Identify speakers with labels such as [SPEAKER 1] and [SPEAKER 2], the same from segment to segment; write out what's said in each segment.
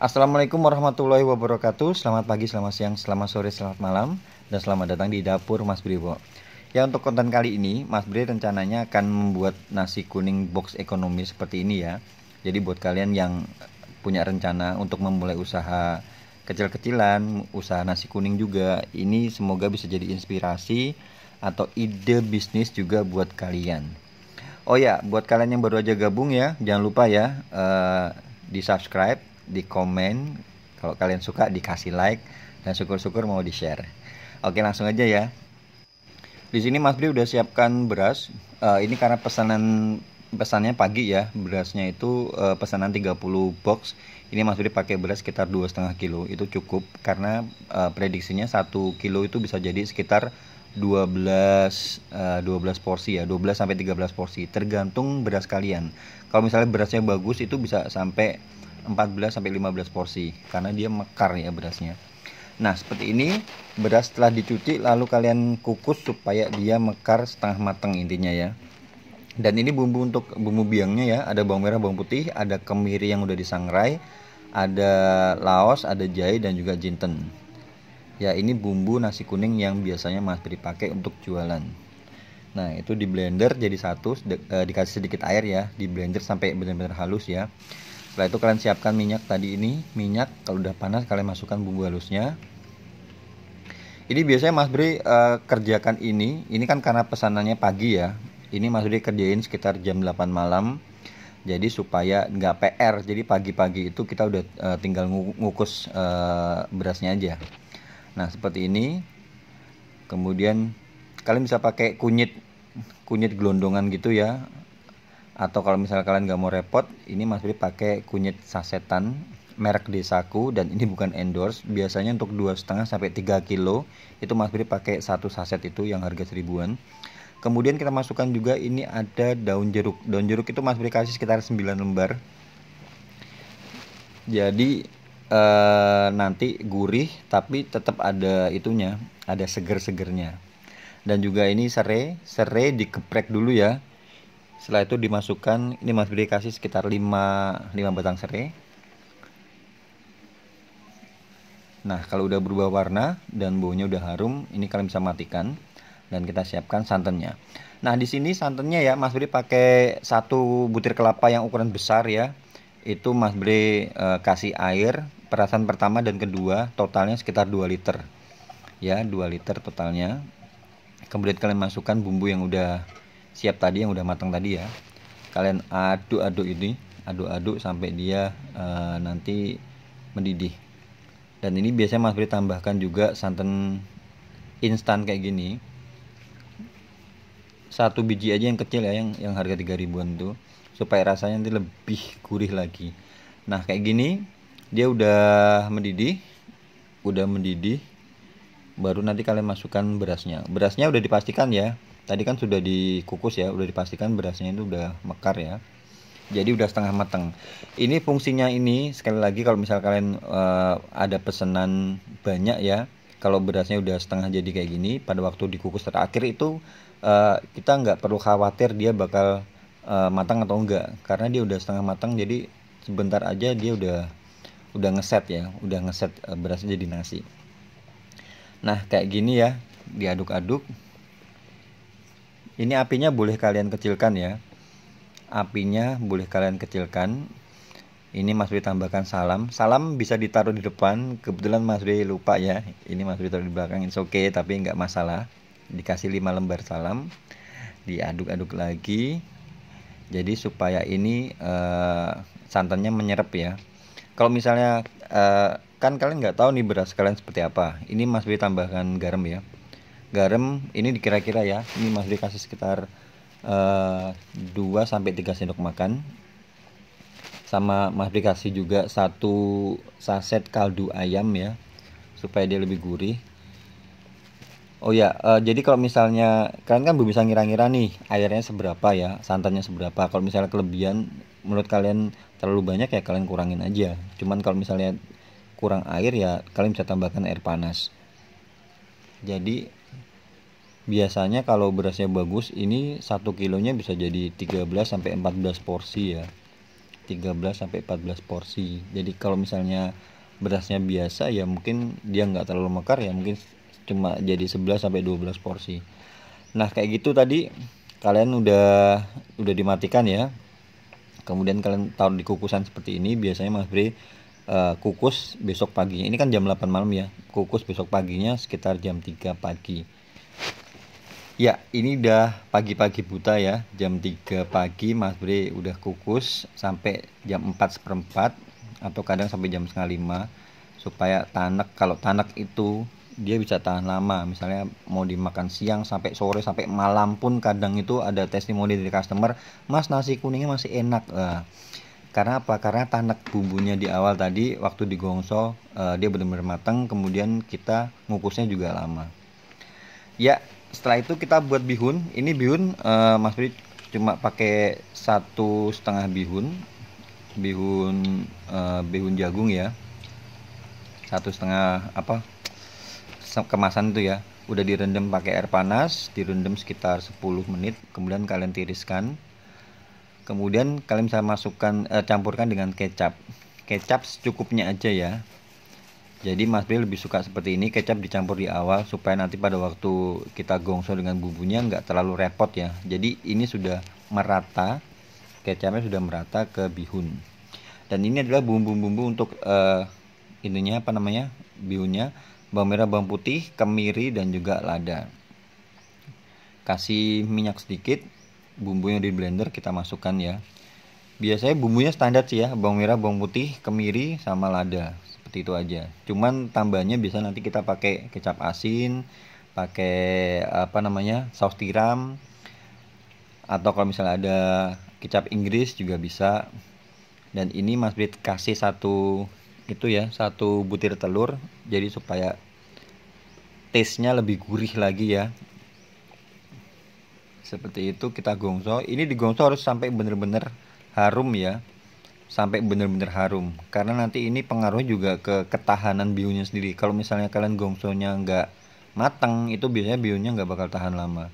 [SPEAKER 1] Assalamualaikum warahmatullahi wabarakatuh. Selamat pagi, selamat siang, selamat sore, selamat malam, dan selamat datang di dapur Mas Briwo. Ya, untuk konten kali ini Mas Bri rencananya akan membuat nasi kuning box ekonomi seperti ini ya. Jadi buat kalian yang punya rencana untuk memulai usaha kecil-kecilan, usaha nasi kuning juga, ini semoga bisa jadi inspirasi atau ide bisnis juga buat kalian. Oh ya, buat kalian yang baru aja gabung ya, jangan lupa ya di subscribe, di komen, kalau kalian suka dikasih like, dan syukur-syukur mau di share. Oke, langsung aja ya. Di sini Mas Bri udah siapkan beras. Ini karena pesannya pagi ya, berasnya itu pesanan 30 box. Ini Mas Bri pakai beras sekitar 2,5 kilo, itu cukup karena prediksinya 1 kilo itu bisa jadi sekitar 12 porsi ya, 12 sampai 13 porsi tergantung beras kalian. Kalau misalnya berasnya bagus itu bisa sampai 14 sampai 15 porsi karena dia mekar ya berasnya. Nah, seperti ini beras setelah dicuci lalu kalian kukus supaya dia mekar setengah matang intinya ya. Dan ini bumbu untuk bumbu biangnya ya, ada bawang merah, bawang putih, ada kemiri yang udah disangrai, ada laos, ada jahe dan juga jinten. Ya, ini bumbu nasi kuning yang biasanya Mas Bri pakai untuk jualan. Nah, itu di blender jadi satu, dikasih sedikit air ya, di blender sampai benar-benar halus ya. Setelah itu kalian siapkan minyak tadi ini, minyak kalau udah panas kalian masukkan bumbu halusnya. Ini biasanya Mas Bri kerjakan ini kan karena pesanannya pagi ya. Ini Mas Bri kerjain sekitar jam 8 malam. Jadi supaya nggak PR. Jadi pagi-pagi itu kita udah tinggal ngukus berasnya aja. Nah, seperti ini. Kemudian kalian bisa pakai kunyit gelondongan gitu ya. Atau kalau misalnya kalian nggak mau repot, ini Mas Bri pakai kunyit sasetan merek Desaku, dan ini bukan endorse. Biasanya untuk 2,5 sampai 3 kilo itu Mas Bri pakai satu saset itu yang harga 1000-an. Kemudian kita masukkan juga ini ada daun jeruk. Daun jeruk itu Mas Bri kasih sekitar 9 lembar. Jadi nanti gurih tapi tetap ada itunya, ada seger-segernya. Dan juga ini serai dikeprek dulu ya. Setelah itu dimasukkan, ini Mas Bri kasih sekitar 5 batang serai. Nah, kalau udah berubah warna dan baunya udah harum, ini kalian bisa matikan dan kita siapkan santannya. Nah, di sini santannya ya Mas Bri pakai 1 butir kelapa yang ukuran besar ya. Itu Mas Bri kasih air perasan pertama dan kedua, totalnya sekitar 2 liter. Ya, 2 liter totalnya. Kemudian kalian masukkan bumbu yang udah siap tadi, yang udah matang tadi ya. Kalian aduk-aduk ini, aduk-aduk sampai dia nanti mendidih. Dan ini biasanya Mas Bri tambahkan juga santan instan kayak gini. 1 biji aja yang kecil ya, yang harga 3.000-an tuh, supaya rasanya nanti lebih gurih lagi. Nah, kayak gini dia udah mendidih. Baru nanti kalian masukkan berasnya. Berasnya udah dipastikan ya. Tadi kan sudah dikukus ya, udah dipastikan berasnya itu udah mekar ya. Jadi udah setengah matang. Ini fungsinya ini sekali lagi kalau misal kalian ada pesanan banyak ya. Kalau berasnya udah setengah jadi kayak gini, pada waktu dikukus terakhir itu kita nggak perlu khawatir dia bakal matang atau enggak, karena dia udah setengah matang. Jadi sebentar aja dia udah ngeset ya, udah ngeset berasnya jadi nasi. Nah, kayak gini ya, diaduk-aduk. Ini apinya boleh kalian kecilkan ya. Apinya boleh kalian kecilkan. Ini Mas Bri tambahkan salam. Salam bisa ditaruh di depan. Kebetulan Mas Bri lupa ya. Ini Mas Bri taruh di belakang. It's okay, tapi nggak masalah. Dikasih 5 lembar salam. Diaduk-aduk lagi. Jadi supaya ini santannya menyerap ya. Kalau misalnya kan kalian nggak tahu nih beras kalian seperti apa. Ini Mas Bri tambahkan garam ya. Garam ini dikira-kira ya. Ini Mas Bri kasih sekitar 2 sampai 3 sendok makan. Sama Mas Bri kasih juga 1 saset kaldu ayam ya, supaya dia lebih gurih. Oh ya, jadi kalau misalnya kalian kan belum bisa ngira-ngira nih airnya seberapa ya, santannya seberapa. Kalau misalnya kelebihan menurut kalian terlalu banyak ya kalian kurangin aja. Cuman kalau misalnya kurang air ya kalian bisa tambahkan air panas. Jadi biasanya kalau berasnya bagus ini 1 kilonya bisa jadi 13 sampai 14 porsi ya. 13 sampai 14 porsi. Jadi kalau misalnya berasnya biasa ya mungkin dia nggak terlalu mekar ya, mungkin cuma jadi 11 sampai 12 porsi. Nah kayak gitu tadi kalian udah dimatikan ya. Kemudian kalian taruh di kukusan seperti ini. Biasanya Mas Bre kukus besok paginya. Ini kan jam 8 malam ya. Kukus besok paginya sekitar jam 3 pagi. Ya, ini udah pagi-pagi buta ya. Jam 3 pagi Mas Bre udah kukus sampai jam 4:4 atau kadang sampai jam 4:30 supaya tanek. Kalau tanek itu dia bisa tahan lama. Misalnya mau dimakan siang sampai sore sampai malam pun kadang itu ada testimoni dari customer, "Mas, nasi kuningnya masih enak." Karena apa? Karena tanek bumbunya di awal tadi waktu digongso dia benar-benar matang, kemudian kita ngukusnya juga lama. Ya, setelah itu kita buat bihun. Ini bihun Mas Bri cuma pakai 1,5 bihun jagung ya, 1,5 kemasan itu ya. Udah direndam pakai air panas, direndam sekitar 10 menit, kemudian kalian tiriskan. Kemudian kalian bisa masukkan campurkan dengan kecap secukupnya aja ya. Jadi Mas Bri lebih suka seperti ini, kecap dicampur di awal supaya nanti pada waktu kita gongso dengan bumbunya nggak terlalu repot ya. Jadi ini sudah merata, kecapnya sudah merata ke bihun. Dan ini adalah bumbu-bumbu untuk bihunnya, bawang merah, bawang putih, kemiri dan juga lada. Kasih minyak sedikit, bumbunya di blender kita masukkan ya. Biasanya bumbunya standar sih ya, bawang merah, bawang putih, kemiri sama lada. Seperti itu aja. Cuman tambahnya bisa nanti kita pakai kecap asin, pakai saus tiram, atau kalau misalnya ada kecap Inggris juga bisa. Dan ini Mas Brit kasih satu butir telur, jadi supaya taste-nya lebih gurih lagi ya. Seperti itu kita gongso. Ini digongso harus sampai bener-bener harum ya, sampai benar-benar harum, karena nanti ini pengaruhnya juga ke ketahanan bihunnya sendiri. Kalau misalnya kalian gongsonya nggak matang, itu biasanya bihunnya nggak bakal tahan lama.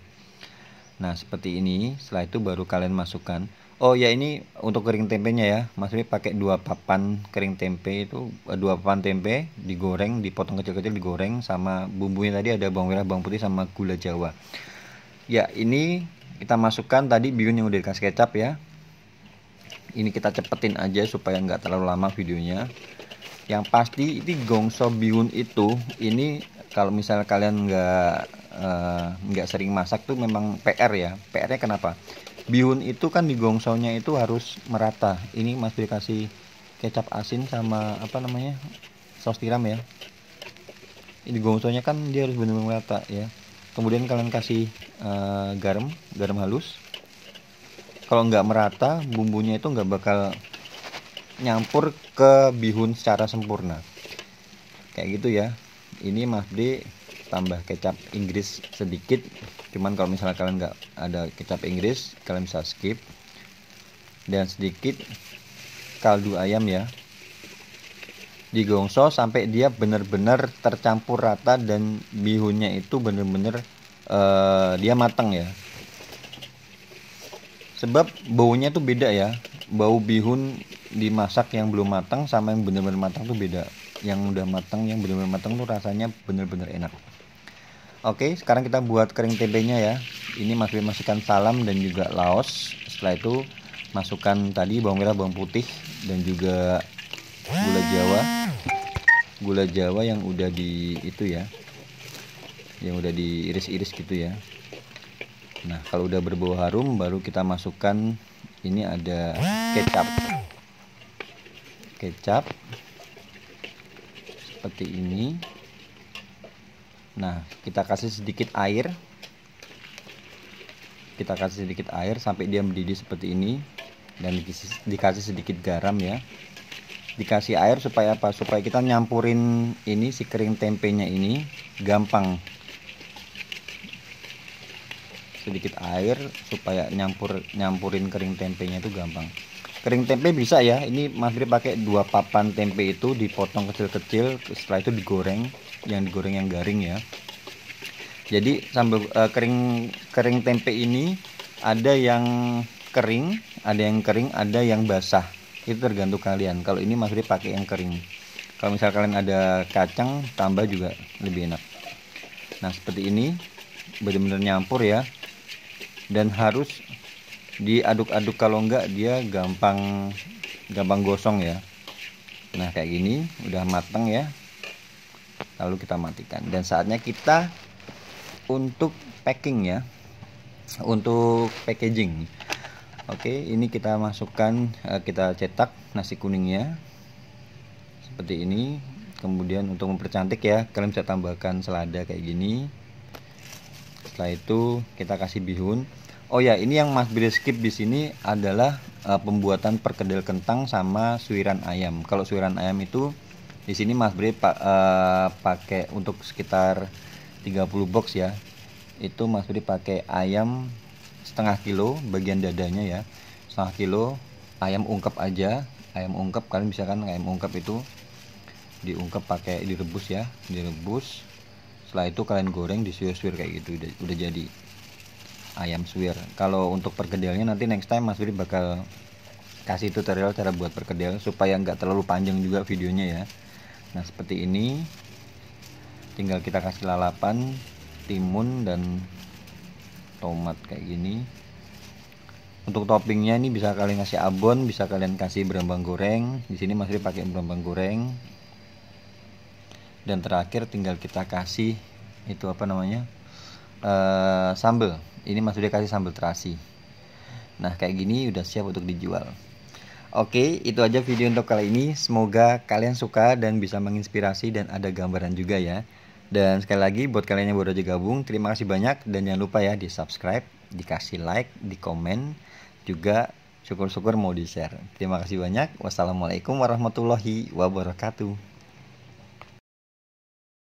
[SPEAKER 1] Nah seperti ini. Setelah itu baru kalian masukkan. Oh ya, ini untuk kering tempenya ya, Mas Ri pakai 2 papan kering tempe. Itu 2 papan tempe digoreng, dipotong kecil-kecil, digoreng sama bumbunya tadi ada bawang merah, bawang putih sama gula Jawa. Ya, ini kita masukkan tadi bihun yang udah dikasih kecap ya. Ini kita cepetin aja supaya nggak terlalu lama videonya. Yang pasti ini gongso bihun itu, ini kalau misalnya kalian nggak sering masak tuh memang PR ya. PR-nya kenapa? Bihun itu kan digongsonya itu harus merata. Ini Mas Bri kasih kecap asin sama saus tiram ya. Ini gongsonya kan dia harus benar-benar merata ya. Kemudian kalian kasih garam halus. Kalau nggak merata, bumbunya itu nggak bakal nyampur ke bihun secara sempurna. Kayak gitu ya. Ini Mas Bri tambah kecap Inggris sedikit. Cuman kalau misalnya kalian nggak ada kecap Inggris, kalian bisa skip. Dan sedikit kaldu ayam ya. Digongso sampai dia benar-benar tercampur rata dan bihunnya itu benar-benar dia matang ya. Sebab baunya tuh beda ya. Bau bihun dimasak yang belum matang sama yang benar-benar matang tuh beda. Yang udah matang, yang benar-benar matang tuh rasanya benar-benar enak. Oke, sekarang kita buat kering tempenya ya. Ini Mas Bri masukkan salam dan juga laos. Setelah itu masukkan tadi bawang merah, bawang putih dan juga gula Jawa. Gula Jawa yang udah yang udah diiris-iris gitu ya. Nah, kalau udah berbau harum baru kita masukkan ini ada kecap seperti ini. Nah, kita kasih sedikit air sampai dia mendidih seperti ini, dan dikasih sedikit garam ya. Dikasih air supaya apa? Supaya kita nyampurin ini si kering tempenya ini gampang. Sedikit air supaya nyampurin kering tempenya itu gampang. Kering tempe bisa ya. Ini Mas Bri pakai 2 papan tempe itu dipotong kecil-kecil, setelah itu digoreng, yang garing ya. Jadi sambil kering tempe ini ada yang kering, ada yang basah. itu tergantung kalian. Kalau ini Mas Bri pakai yang kering. Kalau misal kalian ada kacang tambah juga lebih enak. Nah seperti ini, benar-benar nyampur ya, dan harus diaduk-aduk, kalau enggak dia gampang gosong ya. Nah kayak gini udah matang ya, lalu kita matikan dan saatnya kita untuk packing ya, untuk packaging. Oke, ini kita masukkan, kita cetak nasi kuningnya seperti ini. Kemudian untuk mempercantik ya, kalian bisa tambahkan selada kayak gini. Setelah itu kita kasih bihun. Oh ya, ini yang Mas Bri skip di sini adalah pembuatan perkedel kentang sama suiran ayam. Kalau suiran ayam itu di sini Mas Bri pakai untuk sekitar 30 box ya. Itu Mas Bri pakai ayam setengah kilo, bagian dadanya ya, setengah kilo. Ayam ungkep aja, ayam ungkep, kalian bisa kan ayam ungkep itu diungkep pakai direbus ya, direbus. Setelah itu kalian goreng, disuir-suir kayak gitu, udah jadi ayam suwir. Kalau untuk perkedelnya nanti next time Mas Bri bakal kasih tutorial cara buat perkedel supaya nggak terlalu panjang juga videonya ya. Nah seperti ini, tinggal kita kasih lalapan, timun dan tomat kayak gini. Untuk toppingnya ini bisa kalian kasih abon, bisa kalian kasih berambang goreng. Di sini Mas Bri pakai berambang goreng. Dan terakhir tinggal kita kasih itu apa namanya, sambal. Ini Mas Bri kasih sambal terasi. Nah kayak gini udah siap untuk dijual. Oke, itu aja video untuk kali ini. Semoga kalian suka dan bisa menginspirasi dan ada gambaran juga ya. Dan sekali lagi buat kalian yang baru aja gabung, terima kasih banyak. Dan jangan lupa ya di subscribe, dikasih like, di komen, juga syukur-syukur mau di share. Terima kasih banyak. Wassalamualaikum warahmatullahi wabarakatuh.